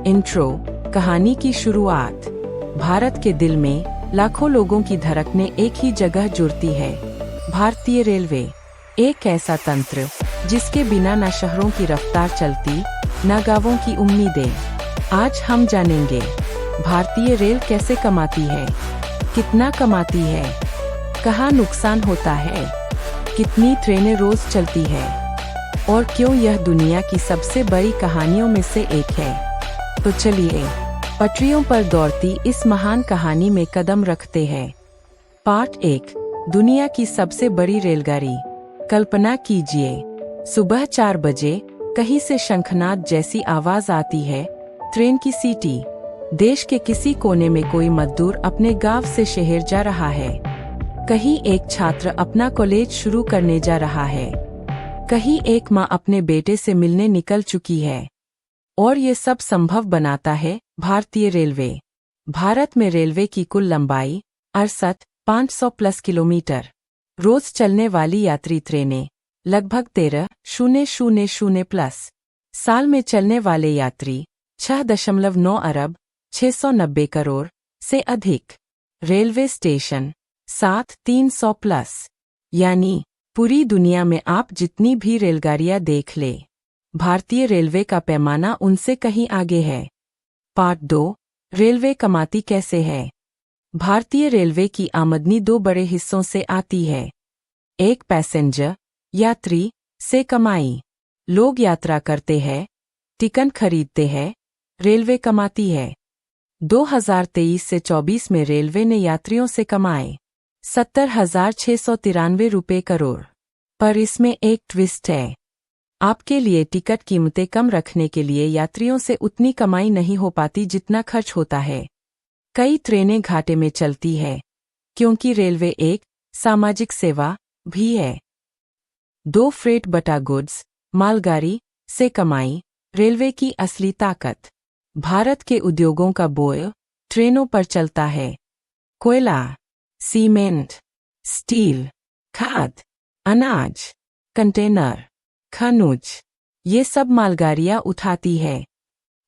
Intro, कहानी की शुरुआत। भारत के दिल में लाखों लोगों की धड़कनें एक ही जगह जुड़ती है। भारतीय रेलवे एक ऐसा तंत्र जिसके बिना न शहरों की रफ्तार चलती न गांवों की उम्मीदें। आज हम जानेंगे भारतीय रेल कैसे कमाती है, कितना कमाती है, कहाँ नुकसान होता है, कितनी ट्रेनें रोज चलती है और क्यों यह दुनिया की सबसे बड़ी कहानियों में से एक है। तो चलिए पटरियों पर दौड़ती इस महान कहानी में कदम रखते हैं। पार्ट 1, दुनिया की सबसे बड़ी रेलगाड़ी। कल्पना कीजिए, सुबह 4 बजे कहीं से शंखनाद जैसी आवाज आती है, ट्रेन की सीटी। देश के किसी कोने में कोई मजदूर अपने गांव से शहर जा रहा है, कहीं एक छात्र अपना कॉलेज शुरू करने जा रहा है, कहीं एक माँ अपने बेटे से मिलने निकल चुकी है। और ये सब संभव बनाता है भारतीय रेलवे। भारत में रेलवे की कुल लंबाई 68,500+ किलोमीटर। रोज चलने वाली यात्री ट्रेनें लगभग 13,000+। साल में चलने वाले यात्री 6.9 अरब 690 करोड़ से अधिक। Railway station 7,300+। यानी पूरी दुनिया में आप जितनी भी रेलगाड़ियां देख ले, भारतीय रेलवे का पैमाना उनसे कहीं आगे है। पार्ट 2, रेलवे कमाती कैसे है। भारतीय रेलवे की आमदनी 2 बड़े हिस्सों से आती है। एक पैसेंजर यात्री से कमाई। लोग यात्रा करते हैं, टिकट खरीदते हैं, रेलवे कमाती है। 2023 से 24 में रेलवे ने यात्रियों से कमाए 70,693 रुपये करोड़। पर इसमें एक ट्विस्ट है। आपके लिए टिकट कीमतें कम रखने के लिए यात्रियों से उतनी कमाई नहीं हो पाती जितना खर्च होता है। कई ट्रेनें घाटे में चलती है क्योंकि रेलवे एक सामाजिक सेवा भी है। 2 फ्रेट बटा गुड्स मालगाड़ी से कमाई रेलवे की असली ताकत। भारत के उद्योगों का बोझ ट्रेनों पर चलता है। कोयला, सीमेंट, स्टील, खाद, अनाज, कंटेनर, खनिज, ये सब मालगाड़ियां उठाती है।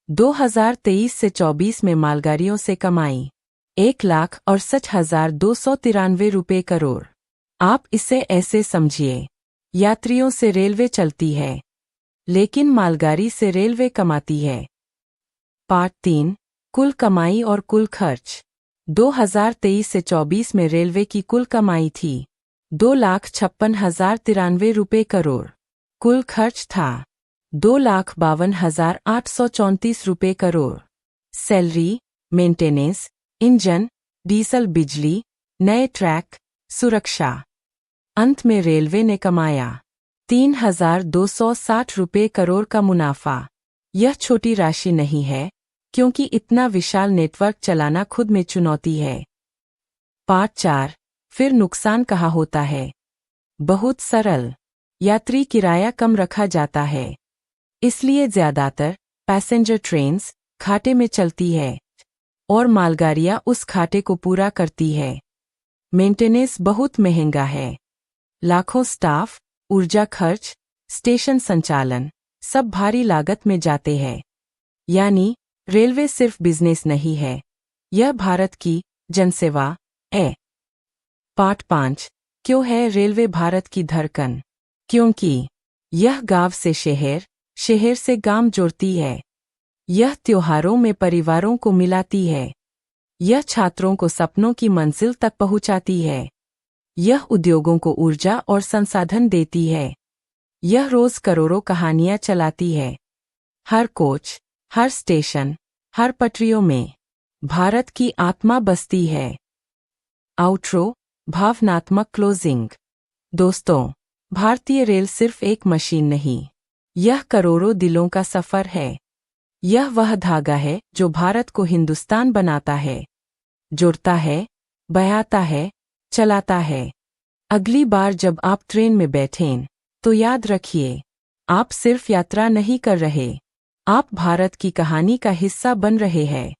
2023 से 24 में मालगाड़ियों से कमाई 1,68,293 रुपये करोड़। आप इसे ऐसे समझिए, यात्रियों से रेलवे चलती है, लेकिन मालगाड़ी से रेलवे कमाती है। पार्ट 3, कुल कमाई और कुल खर्च। 2023 से 24 में रेलवे की कुल कमाई थी 2,56,093 रुपये करोड़। कुल खर्च था 2,52,834 रुपये crore. Salary, maintenance, engine, diesel, बिजली, नए ट्रैक, सुरक्षा। अंत में रेलवे ने कमाया 3,260 रुपये करोड़ का मुनाफा। यह छोटी राशि नहीं है क्योंकि इतना विशाल नेटवर्क चलाना खुद में चुनौती है। पार्ट 4, फिर नुकसान कहाँ होता है। बहुत सरल, यात्री किराया कम रखा जाता है, इसलिए ज्यादातर पैसेंजर ट्रेन्स घाटे में चलती है और मालगाड़ियां उस घाटे को पूरा करती है। मेंटेनेंस बहुत महंगा है, लाखों स्टाफ, ऊर्जा खर्च, स्टेशन संचालन सब भारी लागत में जाते हैं। यानी रेलवे सिर्फ बिजनेस नहीं है, यह भारत की जनसेवा है। पार्ट 5, क्यों है रेलवे भारत की धड़कन। क्योंकि यह गांव से शहर, शहर से गांव जोड़ती है। यह त्योहारों में परिवारों को मिलाती है। यह छात्रों को सपनों की मंजिल तक पहुंचाती है। यह उद्योगों को ऊर्जा और संसाधन देती है। यह रोज करोड़ों कहानियां चलाती है। हर कोच, हर स्टेशन, हर पटरियों में भारत की आत्मा बसती है। आउट्रो, भावनात्मक क्लोजिंग। दोस्तों, भारतीय रेल सिर्फ एक मशीन नहीं, यह करोड़ों दिलों का सफर है। यह वह धागा है जो भारत को हिंदुस्तान बनाता है, जोड़ता है, बहाता है, चलाता है। अगली बार जब आप ट्रेन में बैठें तो याद रखिए, आप सिर्फ यात्रा नहीं कर रहे, आप भारत की कहानी का हिस्सा बन रहे हैं।